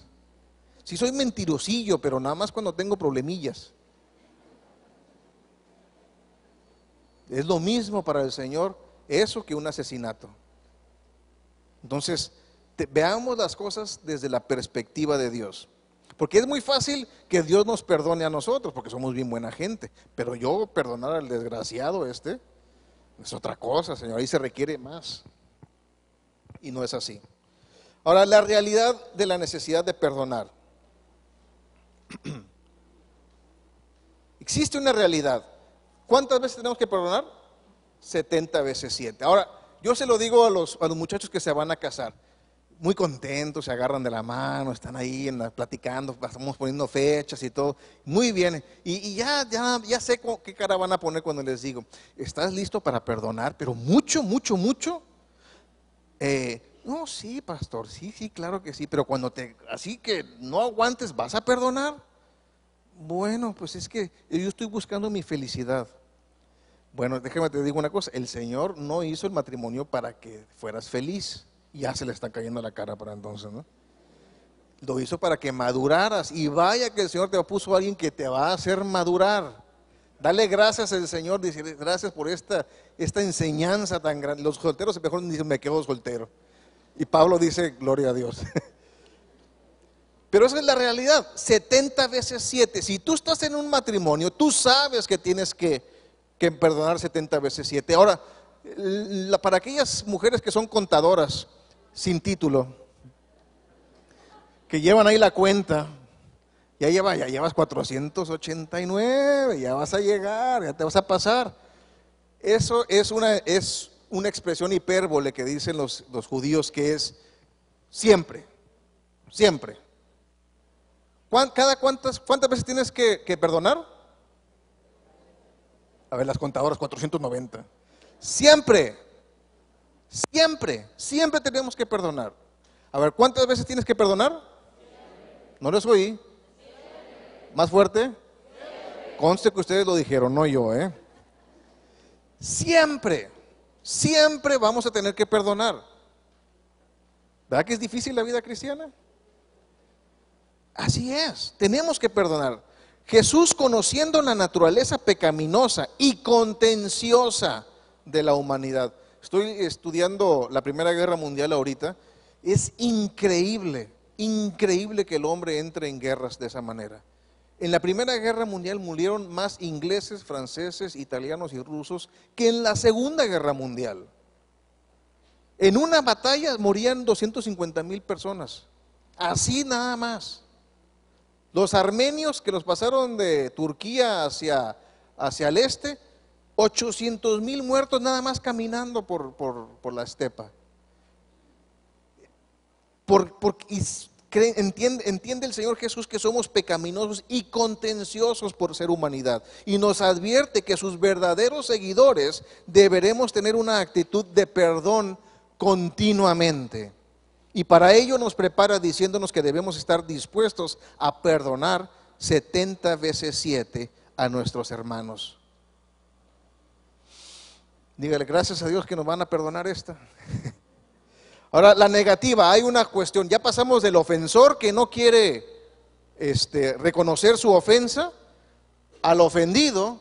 Si soy mentirosillo, pero nada más cuando tengo problemillas. Es lo mismo para el Señor eso que un asesinato. Entonces, veamos las cosas desde la perspectiva de Dios. Porque es muy fácil que Dios nos perdone a nosotros, porque somos bien buena gente. Pero yo perdonar al desgraciado es otra cosa, Señor. Ahí se requiere más. Y no es así. Ahora, la realidad de la necesidad de perdonar. Existe una realidad. ¿Cuántas veces tenemos que perdonar? 70 veces 7. Ahora, yo se lo digo a los muchachos que se van a casar. Muy contentos, se agarran de la mano, están ahí platicando, estamos poniendo fechas y todo. Muy bien. Y ya sé qué cara van a poner cuando les digo, ¿estás listo para perdonar? Pero mucho, mucho, mucho. No, sí, pastor, sí, claro que sí. Pero cuando así que no aguantes, ¿vas a perdonar? Bueno, pues es que yo estoy buscando mi felicidad. Bueno, déjame te digo una cosa, el Señor no hizo el matrimonio para que fueras feliz. Ya se le está cayendo la cara para entonces, ¿no? Lo hizo para que maduraras. Y vaya que el Señor te puso a alguien que te va a hacer madurar. Dale gracias al Señor, dice, gracias por esta enseñanza tan grande. Los solteros mejor dicen, me quedo soltero. Y Pablo dice, gloria a Dios. Pero esa es la realidad, 70 veces 7. Si tú estás en un matrimonio, tú sabes que tienes que perdonar 70 veces 7. Ahora, para aquellas mujeres que son contadoras sin título, que llevan ahí la cuenta, ya llevas 489, ya vas a llegar, ya te vas a pasar. Eso es una expresión hipérbole que dicen los judíos, que es siempre, siempre. ¿Cuántas veces tienes que perdonar? A ver, las contadoras, 490. Siempre tenemos que perdonar. A ver, ¿cuántas veces tienes que perdonar? No les oí. ¿Más fuerte? Conste que ustedes lo dijeron, no yo, Siempre vamos a tener que perdonar. ¿Verdad que es difícil la vida cristiana? Así es, tenemos que perdonar. Jesús, conociendo la naturaleza pecaminosa y contenciosa de la humanidad. Estoy estudiando la Primera Guerra Mundial ahorita. Es increíble que el hombre entre en guerras de esa manera. En la Primera Guerra Mundial murieron más ingleses, franceses, italianos y rusos que en la Segunda Guerra Mundial. En una batalla morían 250,000 personas. Así nada más. Los armenios que los pasaron de Turquía hacia el este, 800,000 muertos nada más caminando por la estepa. Entiende el Señor Jesús que somos pecaminosos y contenciosos por ser humanidad. Y nos advierte que sus verdaderos seguidores deberemos tener una actitud de perdón continuamente. Y para ello nos prepara diciéndonos que debemos estar dispuestos a perdonar 70 veces 7 a nuestros hermanos. Dígale, gracias a Dios que nos van a perdonar esta. Ahora, la negativa, hay una cuestión. Ya pasamos del ofensor que no quiere reconocer su ofensa, al ofendido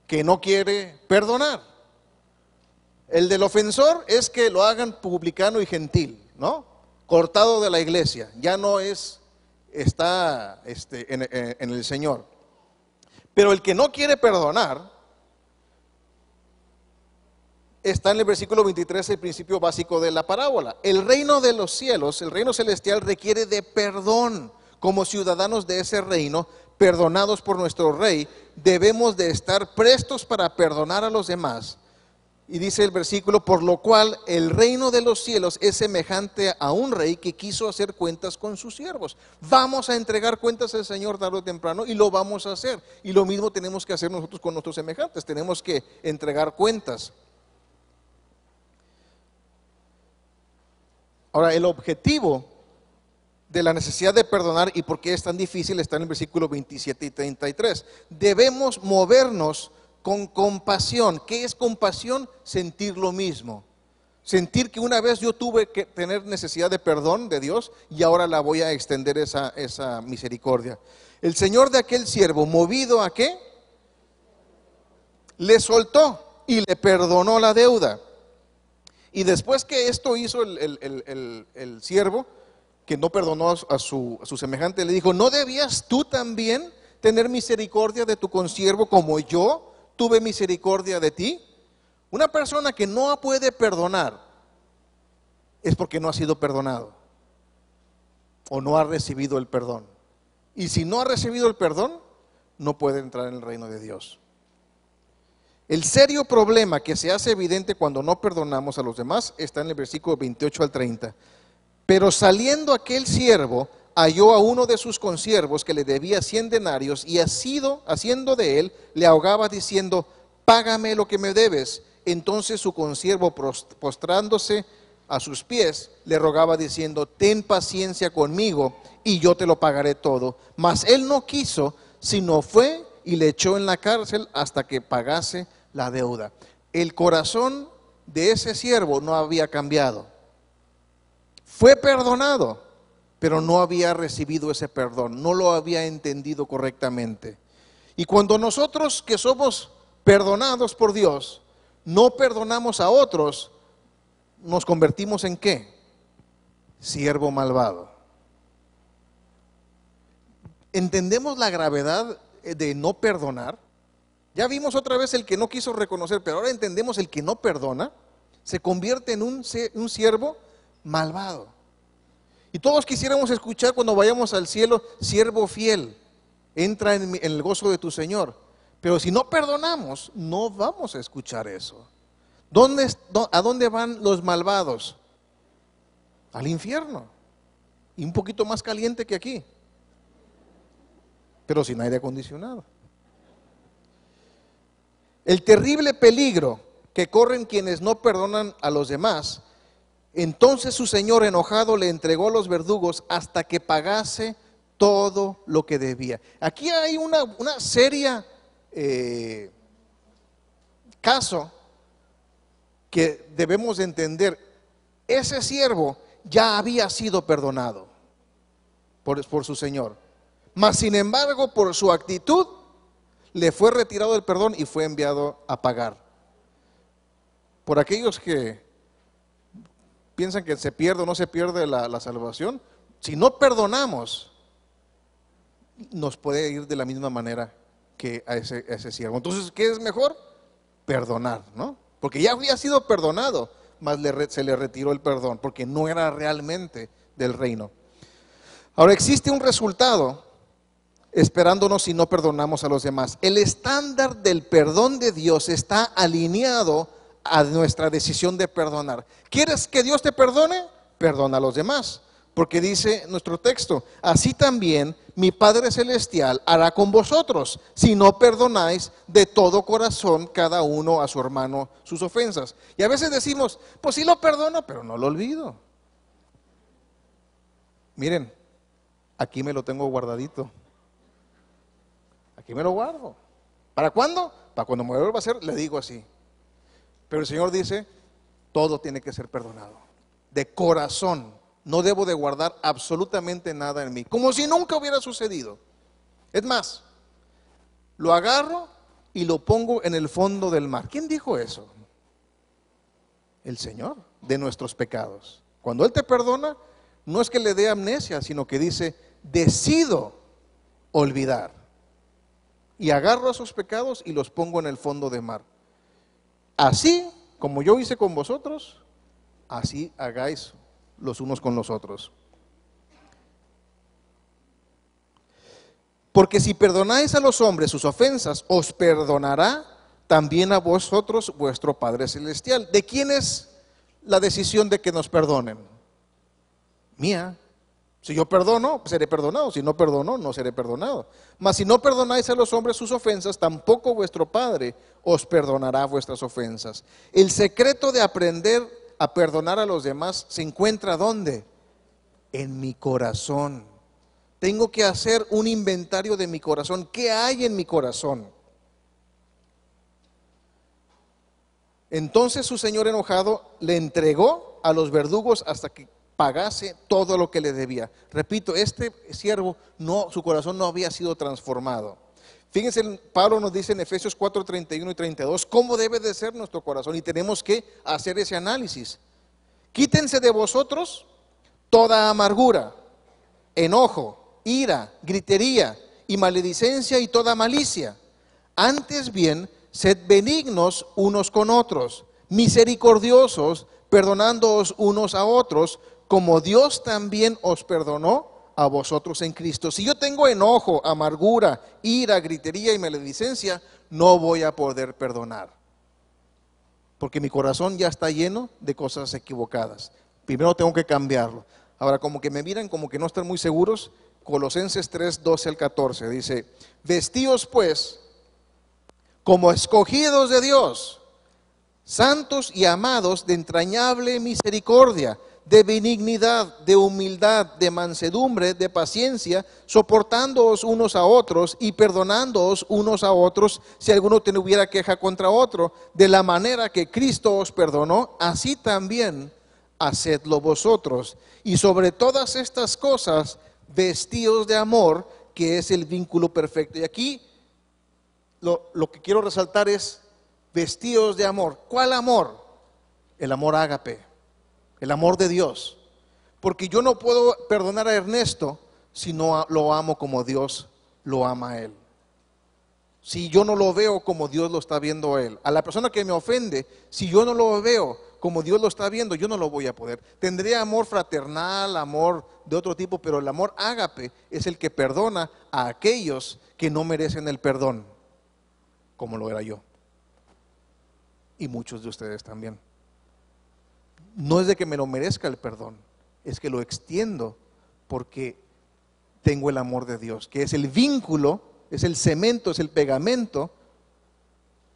que no quiere perdonar. El del ofensor es que lo hagan publicano y gentil, ¿no? Cortado de la iglesia, ya no está en el Señor. Pero el que no quiere perdonar está en el versículo 23, el principio básico de la parábola. El reino de los cielos, el reino celestial, requiere de perdón. Como ciudadanos de ese reino, perdonados por nuestro Rey, debemos de estar prestos para perdonar a los demás. Y dice el versículo, por lo cual el reino de los cielos es semejante a un rey que quiso hacer cuentas con sus siervos. Vamos a entregar cuentas al Señor tarde o temprano y lo vamos a hacer. Y lo mismo tenemos que hacer nosotros con nuestros semejantes, tenemos que entregar cuentas. Ahora, el objetivo de la necesidad de perdonar y por qué es tan difícil está en el versículo 27 y 33. Debemos movernos con compasión. ¿Qué es compasión? Sentir lo mismo. Sentir que una vez yo tuve que tener necesidad de perdón de Dios y ahora la voy a extender esa misericordia. El señor de aquel siervo, movido ¿a qué? Le soltó y le perdonó la deuda. Y después que esto hizo el siervo, que no perdonó a su semejante, le dijo, ¿no debías tú también tener misericordia de tu consiervo como yo tuve misericordia de ti? Una persona que no puede perdonar es porque no ha sido perdonado o no ha recibido el perdón. Y si no ha recibido el perdón, no puede entrar en el reino de Dios. El serio problema que se hace evidente cuando no perdonamos a los demás está en el versículo 28 al 30. Pero saliendo aquel siervo, halló a uno de sus consiervos que le debía 100 denarios y haciendo de él, le ahogaba diciendo, págame lo que me debes. Entonces su consiervo, postrándose a sus pies, le rogaba diciendo, ten paciencia conmigo y yo te lo pagaré todo. Mas él no quiso, sino fue y le echó en la cárcel hasta que pagase la deuda. El corazón de ese siervo no había cambiado. Fue perdonado, pero no había recibido ese perdón, no lo había entendido correctamente. Y cuando nosotros que somos perdonados por Dios, no perdonamos a otros, nos convertimos en ¿qué? Siervo malvado. ¿Entendemos la gravedad de no perdonar? Ya vimos otra vez el que no quiso reconocer, pero ahora entendemos el que no perdona, se convierte en un siervo malvado. Y todos quisiéramos escuchar cuando vayamos al cielo, siervo fiel, entra en el gozo de tu Señor. Pero si no perdonamos, no vamos a escuchar eso. ¿A dónde van los malvados? Al infierno. Y un poquito más caliente que aquí, pero sin aire acondicionado. El terrible peligro que corren quienes no perdonan a los demás. Entonces su señor enojado le entregó a los verdugos hasta que pagase todo lo que debía. Aquí hay una seria caso que debemos de entender. Ese siervo ya había sido perdonado por su señor, mas sin embargo por su actitud le fue retirado el perdón y fue enviado a pagar. Por aquellos que piensan que se pierde o no se pierde la salvación, si no perdonamos, nos puede ir de la misma manera que a ese siervo. Entonces, ¿qué es mejor? Perdonar, ¿no? Porque ya había sido perdonado, mas se le retiró el perdón, porque no era realmente del reino. Ahora, existe un resultado esperándonos si no perdonamos a los demás. El estándar del perdón de Dios está alineado a nuestra decisión de perdonar. ¿Quieres que Dios te perdone? Perdona a los demás. Porque dice nuestro texto, así también mi Padre Celestial hará con vosotros, si no perdonáis de todo corazón cada uno a su hermano sus ofensas. Y a veces decimos, pues sí lo perdono, pero no lo olvido. Miren, aquí me lo tengo guardadito. Aquí me lo guardo. ¿Para cuándo? Para cuando me vuelva a hacer, le digo así. Pero el Señor dice, todo tiene que ser perdonado. De corazón, no debo de guardar absolutamente nada en mí. Como si nunca hubiera sucedido. Es más, lo agarro y lo pongo en el fondo del mar. ¿Quién dijo eso? El Señor, de nuestros pecados. Cuando Él te perdona, no es que le dé amnesia, sino que dice, decido olvidar. Y agarro esos pecados y los pongo en el fondo del mar. Así como yo hice con vosotros, así hagáis los unos con los otros. Porque si perdonáis a los hombres sus ofensas, os perdonará también a vosotros vuestro Padre Celestial. ¿De quién es la decisión de que nos perdonen? Mía. Si yo perdono, seré perdonado. Si no perdono, no seré perdonado. Mas si no perdonáis a los hombres sus ofensas, tampoco vuestro Padre os perdonará vuestras ofensas. El secreto de aprender a perdonar a los demás se encuentra ¿dónde? En mi corazón. Tengo que hacer un inventario de mi corazón. ¿Qué hay en mi corazón? Entonces su señor enojado le entregó a los verdugos hasta que pagase todo lo que le debía. Repito, este siervo su corazón no había sido transformado. Fíjense, Pablo nos dice en Efesios 4, 31 y 32 cómo debe de ser nuestro corazón, y tenemos que hacer ese análisis. Quítense de vosotros toda amargura, enojo, ira, gritería y maledicencia y toda malicia. Antes bien, sed benignos unos con otros, misericordiosos, perdonándoos unos a otros, como Dios también os perdonó a vosotros en Cristo. Si yo tengo enojo, amargura, ira, gritería y maledicencia, no voy a poder perdonar, porque mi corazón ya está lleno de cosas equivocadas. Primero tengo que cambiarlo. Ahora, como que me miran como que no están muy seguros, Colosenses 3, 12 al 14 dice: vestíos pues como escogidos de Dios, santos y amados, de entrañable misericordia, de benignidad, de humildad, de mansedumbre, de paciencia, soportándoos unos a otros y perdonándoos unos a otros si alguno tuviera queja contra otro, de la manera que Cristo os perdonó, así también hacedlo vosotros. Y sobre todas estas cosas, vestíos de amor, que es el vínculo perfecto. Y aquí lo que quiero resaltar es vestíos de amor. ¿Cuál amor? El amor ágape, el amor de Dios. Porque yo no puedo perdonar a Ernesto si no lo amo como Dios lo ama a él. Si yo no lo veo como Dios lo está viendo a él. A la persona que me ofende, si yo no lo veo como Dios lo está viendo, yo no lo voy a poder. Tendré amor fraternal, amor de otro tipo, pero el amor ágape es el que perdona a aquellos que no merecen el perdón, como lo era yo. Y muchos de ustedes también. No es de que me lo merezca el perdón, es que lo extiendo porque tengo el amor de Dios, que es el vínculo, es el cemento, es el pegamento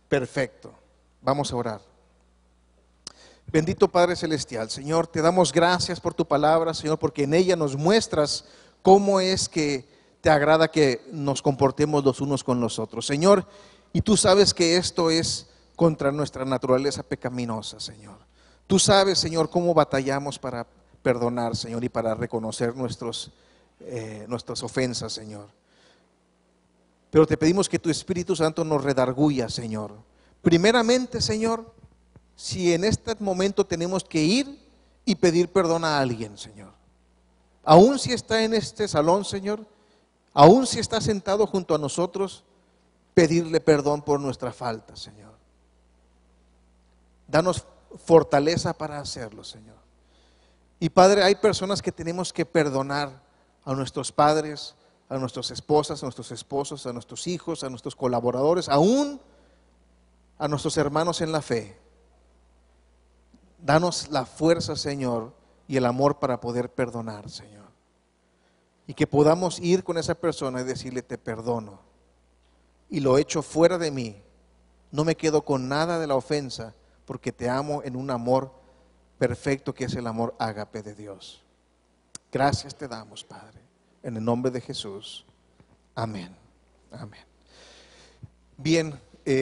perfecto. Vamos a orar. Bendito Padre Celestial, Señor, te damos gracias por tu palabra, Señor, porque en ella nos muestras cómo es que te agrada que nos comportemos los unos con los otros, Señor. Y tú sabes que esto es contra nuestra naturaleza pecaminosa, Señor. Tú sabes, Señor, cómo batallamos para perdonar, Señor, y para reconocer nuestras ofensas, Señor. Pero te pedimos que tu Espíritu Santo nos redarguya, Señor. Primeramente, Señor, si en este momento tenemos que ir y pedir perdón a alguien, Señor. Aún si está en este salón, Señor, aún si está sentado junto a nosotros, pedirle perdón por nuestra falta, Señor. Danos fortaleza para hacerlo, Señor. Y Padre, hay personas que tenemos que perdonar: a nuestros padres, a nuestras esposas, a nuestros esposos, a nuestros hijos, a nuestros colaboradores, aún a nuestros hermanos en la fe. Danos la fuerza, Señor, y el amor para poder perdonar, Señor. Y que podamos ir con esa persona y decirle: te perdono y lo echo fuera de mí. No me quedo con nada de la ofensa, porque te amo en un amor perfecto que es el amor ágape de Dios. Gracias te damos, Padre, en el nombre de Jesús. Amén. Amén. Bien.